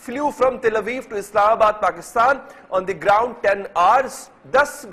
flew from Tel Aviv to Islamabad, Pakistan on the ground 10 hours, 10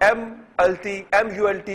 MULT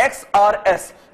XRS।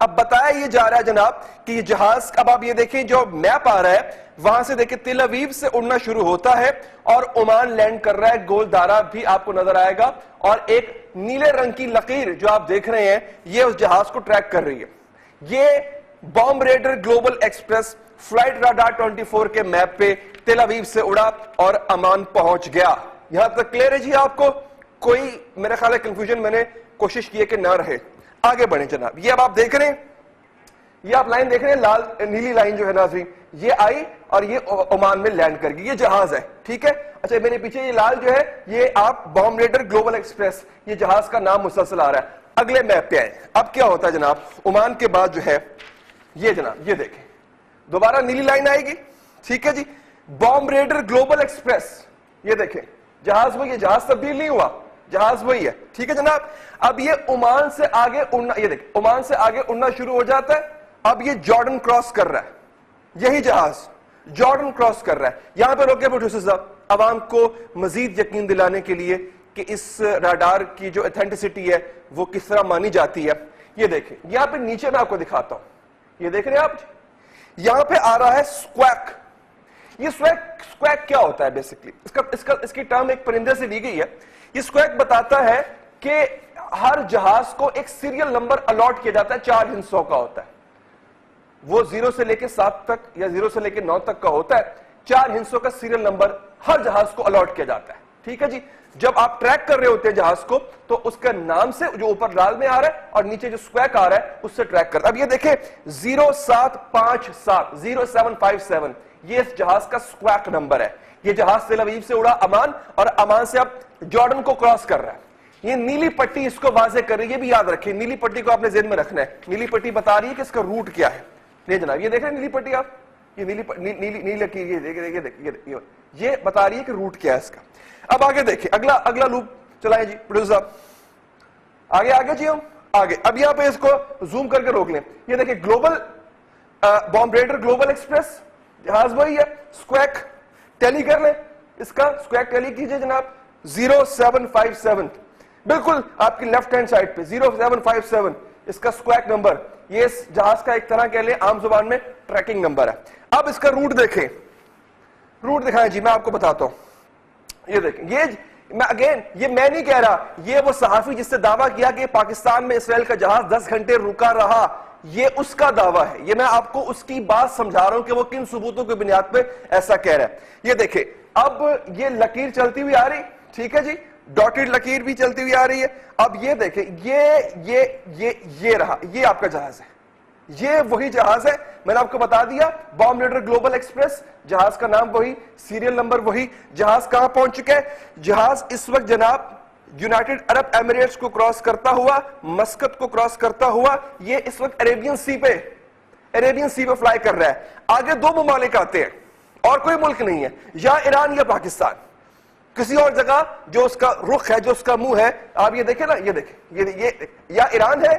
اب بتایا یہ جا رہا ہے جناب کہ یہ جہاز, اب آپ یہ دیکھیں جو میپ آ رہا ہے وہاں سے دیکھیں تل اویو سے اڑنا شروع ہوتا ہے اور عمان لینڈ کر رہا ہے. گول دارا بھی آپ کو نظر آئے گا اور ایک نیلے رنگ کی لکیر جو آپ دیکھ رہے ہیں یہ اس جہاز کو ٹریک کر رہی ہے. یہ bomb reader global express flight radar 24 کے میپ پہ تل اویو سے اڑا اور عمان پہنچ گیا. یہاں تک کلیئر ہے جی آپ کو؟ کوئی میرے خیال ہے کنفیوژن میں نے کوشش کی ہے کہ نہ رہے. آگے بڑھیں جناب. یہ اب آپ دیکھ رہے ہیں, یہ آپ لائن دیکھ رہے ہیں, لال نیلی لائن جو ہے ناظرین یہ آئی اور یہ عمان میں لینڈ کر گئی. یہ جہاز ہے, ٹھیک ہے. اچھا میرے پیچھے یہ لال جو ہے یہ آپ بومب ریڈر گلوبل ایکسپریس, یہ جہاز کا نام مسلسل آ رہا ہے. اگلے میپ پہ آئے. اب کیا ہوتا ہے جناب عمان کے بعد جو ہے یہ جناب یہ دیکھیں دوبارہ نیلی لائن آئے گی, ٹھیک ہے جی. بومب ریڈر گلوبل ایکسپریس, یہ دیکھیں جہاز وہی ہے, جہاز تبدیل نہیں ہوا, جہاز وہی ہے, ٹھیک ہے جناب. اب یہ عمان سے آگے اڑنا, یہ دیکھ عمان سے آگے اڑنا شروع ہو جاتا ہے. اب یہ جارڈن کراس کر رہا ہے, یہی جہاز جارڈن کراس کر رہا ہے. یہاں پہ روکے پروڈیوسر صاحب عوام کو مزید یقین دلانے کے لیے کہ اس راڈار کی جو ایتھینٹسٹی ہے وہ کس طرح مانی جاتی ہے. یہ دیکھیں یہاں پہ نیچے میں آپ کو دکھاتا ہوں, یہ دیکھ رہے ہیں آپ, یہاں پہ آ رہا ہے سکویک. یہ سکویک کیا ہوتا ہے بیسکلی, اس کی ٹرم ایک پرندے سے لی گئی ہے. یہ سکویک بتاتا ہے کہ ہر جہاز کو ایک سیریل نمبر الاٹ کیا جاتا ہے, 4 ہندسوں کا ہوتا ہے. وہ 0 سے لے کے 7 تک یا 0 سے لے کے 9 تک کا ہوتا ہے. 4 ہندسوں کا سیریل نمبر ہر جہاز کو الاٹ کیا جاتا ہے, ٹھیک ہے جی. جب آپ ٹریک کر رہے ہوتے ہیں جہاز کو تو اس کا نام سے جو اوپر لال میں آ رہا ہے اور نیچے جو سکویک آ رہا ہے اس سے ٹریک کرتا ہے. اب یہ دیکھیں 0757 0757 یہ اس جہاز کا سکویک نمبر ہے. یہ جہاز تل اویو سے اڑا عمان اور عمان سے اب جارڈن کو کراس کر رہا ہے. یہ نیلی پٹی اس کو واضح کر رہی ہے, یہ بھی یاد رکھیں نیلی پٹی کو آپ نے ذہن میں رکھنا ہے. نیلی پٹی بتا رہی ہے کہ اس کا روٹ کیا ہے. نہیں جناب یہ دیکھ رہے ہیں نیلی پٹی آپ, یہ نیلی لکیر یہ بتا رہی ہے کہ روٹ کیا ہے اس کا. اب آگے دیکھیں اگلا لوپ چلائیں جی پروڈیوسر صاحب, آگے جی ہم آگے. اب یہاں پہ اس کو زوم کر کے روک لیں. یہ دیکھیں global bomb reader global express جہاز وہی ہے. سکویک ٹیلی کر لیں, اس کا سکویک ٹیلی کیجئے جناب 0757 بالکل آپ کی لیفٹ ہینڈ سائڈ پہ 0757 اس کا سکویک نمبر. یہ اس جہاز کا ایک طرح کہہ لیں عام زبان میں ٹریکنگ نمبر ہے. اب اس کا روٹ دیکھیں, روٹ دکھائیں جی میں آپ کو بتاتا ہوں. یہ دیکھیں یہ میں نہیں کہہ رہا, یہ وہ صحافی جس سے دعویٰ کیا کہ پاکستان میں اسرائیل کا جہاز 10 گھنٹے رکا رہا, یہ اس کا دعویٰ ہے. یہ میں آپ کو اس کی بات سمجھا رہا ہوں کہ وہ کن ثبوتوں کی بنیاد پہ ایسا کہہ رہا ہے. یہ دیکھیں اب یہ لکیر چلتی ہوئی آ رہی, ٹھیک ہے جی, ڈاٹڈ لکیر بھی چلتی ہوئی آ رہی ہے. اب یہ دیکھیں یہ رہا, یہ آپ کا جہاز ہے, یہ وہی جہاز ہے. میں نے آپ کو بتا دیا بومب ریڈر گلوبل ایکسپریس, جہاز کا نام وہی, سیریل نمبر وہی. جہاز کہاں پہنچ چکا ہے؟ جہاز اس وقت جناب یونائٹڈ عرب ایمریٹس کو کراس کرتا ہوا, مسقط کو کراس کرتا ہوا, یہ اس وقت عربین سی پہ فلائی کر رہا ہے. آگے 2 ممالک آتے ہیں اور کوئی ملک نہیں ہے, یا ایران یا پاکستان. کسی اور جگہ جو اس کا رخ ہے, جو اس کا منہ ہے, آپ یہ دیکھیں نا, یہ دیکھیں یہ یا ایران ہے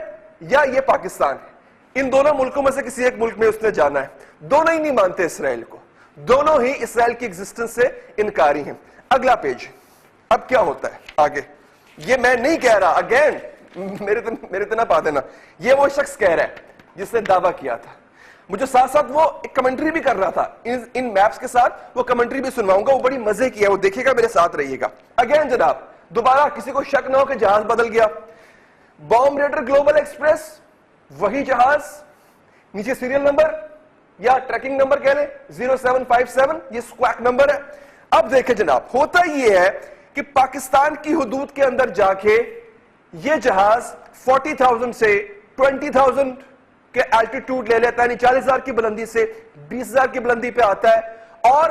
یا یہ پاکستان ہے. ان دونوں ملکوں میں سے کسی ایک ملک میں اس نے جانا ہے. دونوں ہی نہیں مانتے اسرائیل کو, دونوں ہی اسرائیل کی ایگزسٹنس سے انکاری ہیں. اگلا پیج. اب کیا ہوتا ہے آگے؟ یہ میں نہیں کہہ رہا, اگین میرے تنا پا دینا, یہ وہ شخص کہہ رہا ہے جس نے دعویٰ کیا تھا. مجھے ساتھ ساتھ وہ ایک کمنٹری بھی کر رہا تھا, ان میپس کے ساتھ وہ کمنٹری بھی سنواؤں گا, وہ بڑی مزے کی ہے, وہ دیکھیے گا, میرے ساتھ رہیے گا. اگین جناب دوبارہ کسی کو شک نہ ہو کہ جہاز بدل گیا. بومب ریڈر گلوبل ایکسپریس وہی جہاز, نیچے سیریل نمبر یا ٹریکنگ نمبر کہہ لیں 0757, یہ سکویک نمبر ہے. اب دیکھیں جناب ہوتا یہ ہے کہ پاکستان کی حدود کے اندر جا کے یہ جہاز 40,000 سے 20,000 کے الٹیٹیوڈ لے لیتا ہے, یعنی 40,000 کی بلندی سے 20,000 کی بلندی پہ آتا ہے, اور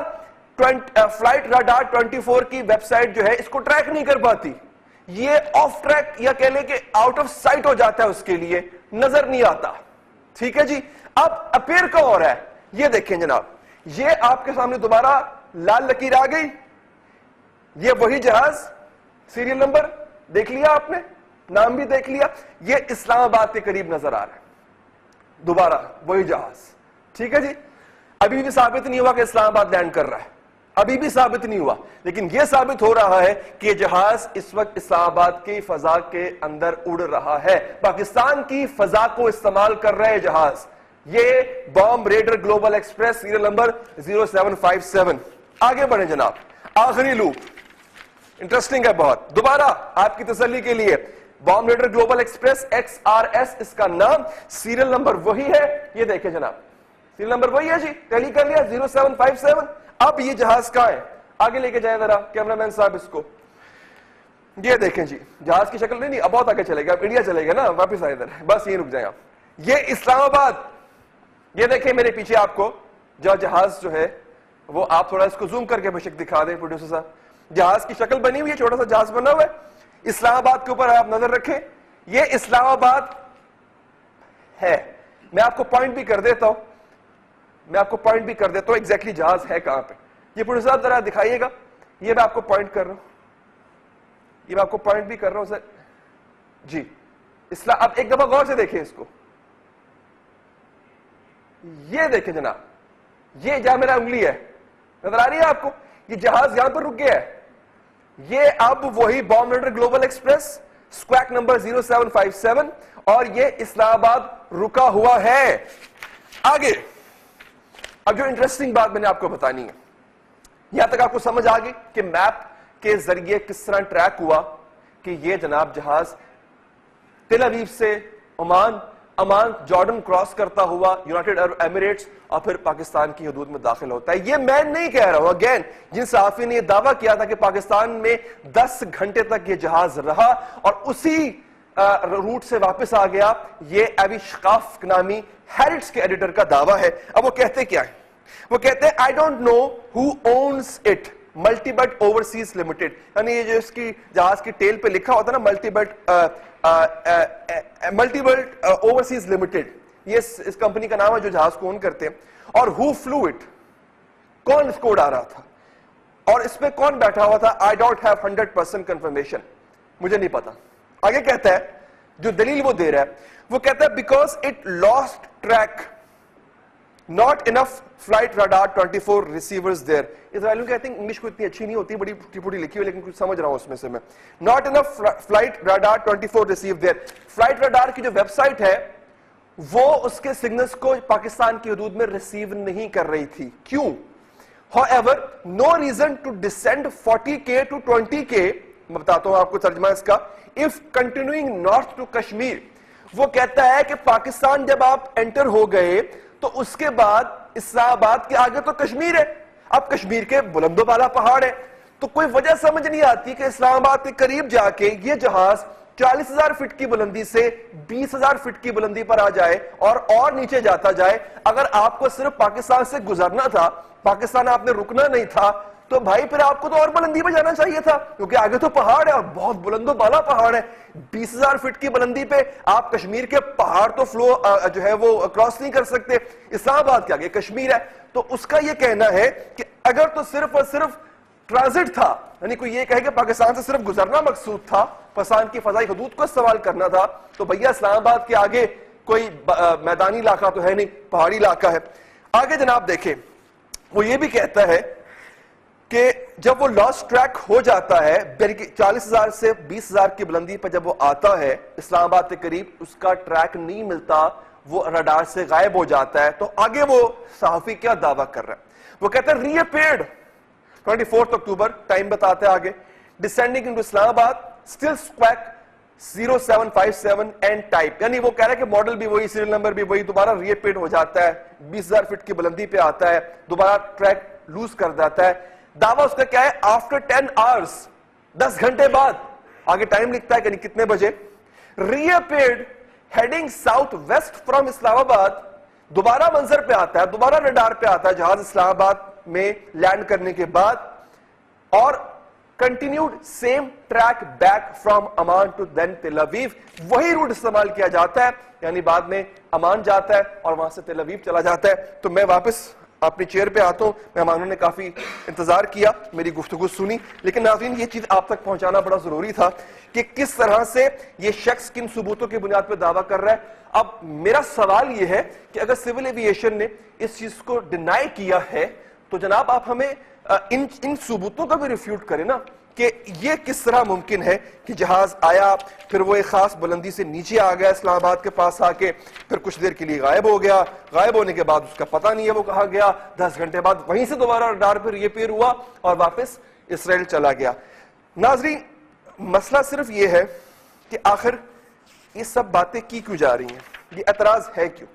فلائٹ راڈار 24 کی ویب سائٹ جو ہے اس کو ٹریک نہیں کر پاتی. یہ آف ٹریک یا کہہ لیں کہ آؤٹ آف سائٹ ہو جاتا ہے, اس کے لیے نظر نہیں آتا. ٹھیک ہے جی. اب اپیئر کا ہو رہا ہے, یہ دیکھیں جناب, یہ آپ کے سامنے دوبارہ لال لکیر آ گئی, یہ وہی جہاز, سیریل نمبر دیکھ لیا آپ نے, نام بھی دیکھ لیا, یہ اسلام آباد کے قریب نظر آ رہا ہے, دوبارہ وہی جہاز. ٹھیک ہے جی. ابھی بھی ثابت نہیں ہوا کہ اسلام آباد لینڈ کر رہا ہے, ابھی بھی ثابت نہیں ہوا، لیکن یہ ثابت ہو رہا ہے کہ یہ جہاز اس وقت اسلام آباد کی فضا کے اندر اڑ رہا ہے، پاکستان کی فضا کو استعمال کر رہے جہاز، یہ بامب ریڈر گلوبل ایکسپریس سیریل نمبر 0757۔ آگے بڑھیں جناب، آخری لوپ انٹرسٹنگ ہے بہت، دوبارہ آپ کی تسلی کے لیے، بامب ریڈر گلوبل ایکسپریس XRS اس کا نام، سیریل نمبر وہی ہے، یہ دیکھیں جناب سیریل نمبر وہی ہے جی، ٹیلی کر لیا 0757۔ اب یہ جہاز کہاں ہے؟ آگے لے کے جائیں ذرا کیمرہ مین صاحب اس کو، یہ دیکھیں جی جہاز کی شکل نہیں، اب بہت آگے چلے گا، اب انڈیا چلے گا نا، واپس آئے ادھر، بس یہ رک جائیں آپ، یہ اسلام آباد، یہ دیکھیں میرے پیچھے آپ کو جو جہاز جو ہے وہ، آپ تھوڑا اس کو زوم کر کے بشک دکھا دیں پروڈیوسر صاحب، جہاز کی شکل بنی ہوئی ہے، چھوٹا سا جہاز بنا ہوا ہے، اسلام آباد کے اوپر آپ نظر رکھیں، یہ اسلام آباد ہے، میں آپ کو پوائنٹ بھی کر دیتا ہوں، ایگزیکٹلی جہاز ہے کہاں پہ، یہ پروڈیوسر صاحب ذرا دکھائیے گا، یہ میں آپ کو پوائنٹ کر رہا ہوں، یہ میں آپ کو پوائنٹ بھی کر رہا ہوں سر جی، اب ایک دفعہ غور سے دیکھیں اس کو، یہ دیکھیں جناب، یہ جہاں میرا انگلی ہے نظر آ رہی ہے آپ کو، یہ جہاز یہاں پر رک گیا ہے، یہ اب وہی بامب ریڈر گلوبل ایکسپریس اسکویک نمبر 0757 اور یہ اسلام آباد رکا ہوا ہے۔ آگے اب جو انٹرسٹنگ بات میں نے آپ کو بتانی ہے، یہاں تک آپ کو سمجھ آ گئی کہ میپ کے ذریعے کس طرح ٹریک ہوا کہ یہ جناب جہاز تل ابیب سے عمان جارڈن کراس کرتا ہوا یونائٹڈ عرب ایمریٹس اور پھر پاکستان کی حدود میں داخل ہوتا ہے۔ یہ میں نہیں کہہ رہا ہوں، اگین جن صحافی نے یہ دعویٰ کیا تھا کہ پاکستان میں 10 گھنٹے تک یہ جہاز رہا اور اسی روٹ سے واپس آ گیا، یہ ایوی شقاف نامی ہیریٹس کے ایڈیٹر کا دعویٰ ہے۔ اب وہ کہتے کیا ہیں؟ وہ کہتے ہیں I don't know who owns it Multibird Overseas Limited، یعنی یہ جو اس کی جہاز کی ٹیل پہ لکھا ہوتا ہے نا Multibird Overseas Limited، یہ اس کمپنی کا نام ہے جو جہاز کو اون کرتے ہیں، اور who flew it، کون اس کو اڑا رہا تھا اور اس پہ کون بیٹھا ہوا تھا، I don't have 100% confirmation، مجھے نہیں پتا۔ آگے کہتا ہے جو دلیل وہ دے رہا ہے، وہ کہتا ہے because it lost track not enough flight radar 24 receivers there۔ اسرائیلیوں کی I think انگلش کو اتنی اچھی نہیں ہوتی، بڑی پھوٹی لکھی ہوئی، لیکن کچھ سمجھ رہا ہوں اس میں سے میں۔ not enough flight radar 24 received there۔ flight radar کی جو ویب سائٹ ہے وہ اس کے سگنلز کو پاکستان کی حدود میں ریسیو نہیں کر رہی تھی، کیوں؟ however no reason to descend 40K to 20K، میں بتاتا ہوں آپ کو ترجمہ اس کا، if continuing north to Kashmir۔ وہ کہتا ہے کہ پاکستان جب آپ انٹر ہو گئے تو اس کے بعد اسلام آباد کے آگے تو کشمیر ہے، اب کشمیر کے بلند و بالا پہاڑ ہے، تو کوئی وجہ سمجھ نہیں آتی کہ اسلام آباد کے قریب جا کے یہ جہاز 40,000 فٹ کی بلندی سے 20,000 فٹ کی بلندی پر آ جائے اور نیچے جاتا جائے۔ اگر آپ کو صرف پاکستان سے گزرنا تھا، پاکستان آپ نے رکنا نہیں تھا، تو بھائی پھر آپ کو تو اور بلندی پہ جانا چاہیے تھا، کیونکہ آگے تو پہاڑ ہے اور بہت بلند و بالا پہاڑ ہے۔ 20,000 فٹ کی بلندی پہ آپ کشمیر کے پہاڑ تو جو ہے وہ کراس نہیں کر سکتے، اسلام آباد کے آگے کشمیر ہے۔ تو اس کا یہ کہنا ہے کہ اگر تو صرف اور صرف ٹرانزٹ تھا، یعنی کوئی یہ کہے کہ پاکستان سے صرف گزرنا مقصود تھا، پاکستان کی فضائی حدود کو استعمال کرنا تھا، تو بھیا اسلام آباد کے آگے کوئی میدانی علاقہ تو ہے نہیں، پہاڑی علاقہ ہے۔ آگے جناب دیکھیں، وہ یہ بھی کہتا ہے کہ جب وہ لاسٹ ٹریک ہو جاتا ہے 40,000 سے 20,000 کی بلندی پر جب وہ آتا ہے اسلام آباد کے قریب، اس کا ٹریک نہیں ملتا، وہ رڈار سے غائب ہو جاتا ہے۔ تو آگے وہ صحافی کیا دعویٰ کر رہا ہے؟ وہ کہتا ہے ری اپیئرڈ 24 اکتوبر، ٹائم بتاتے ہیں آگے، ڈسینڈنگ انٹو اسلام آباد، اسٹل اسکویک 0757 اینڈ ٹائپ، یعنی وہ کہہ رہا ہے کہ ماڈل بھی وہی، سیریل نمبر بھی وہی، دوبارہ ری اپیئرڈ ہو جاتا ہے، 20,000 فٹ کی بلندی پہ آتا ہے، دوبارہ ٹریک لوز کر جاتا ہے۔ دعویٰ اس کا کیا ہے؟ آفٹر 10 hours، 10 گھنٹے بعد، آگے ٹائم لکھتا ہے کہ کتنے بجے، reappeared heading south west from Islamabad, دوبارہ منظر پہ آتا ہے، دوبارہ ریڈار پہ آتا ہے جہاز اسلام آباد میں لینڈ کرنے کے بعد، اور continued same track back from امان ٹو دین تل ابیب، وہی روٹ استعمال کیا جاتا ہے، یعنی بعد میں امان جاتا ہے اور وہاں سے تل ابیب چلا جاتا ہے۔ تو میں واپس اپنی چیئر پہ آتا ہوں، مہمانوں نے کافی انتظار کیا، میری گفتگو سنی، لیکن ناظرین یہ چیز آپ تک پہنچانا بڑا ضروری تھا کہ کس طرح سے یہ شخص کن ثبوتوں کی بنیاد پہ دعویٰ کر رہا ہے۔ اب میرا سوال یہ ہے کہ اگر سول ایوییشن نے اس چیز کو ڈینائی کیا ہے تو جناب آپ ہمیں ان ثبوتوں کا بھی ریفیوٹ کریں نا کہ یہ کس طرح ممکن ہے کہ جہاز آیا، پھر وہ ایک خاص بلندی سے نیچے آ گیا اسلام آباد کے پاس آ کے، پھر کچھ دیر کے لیے غائب ہو گیا، غائب ہونے کے بعد اس کا پتہ نہیں ہے وہ کہاں گیا، 10 گھنٹے بعد وہیں سے دوبارہ رڈار پہ ری اپیئر ہوا اور واپس اسرائیل چلا گیا۔ ناظرین مسئلہ صرف یہ ہے کہ آخر یہ سب باتیں کی کیوں جا رہی ہیں، یہ اعتراض ہے کیوں؟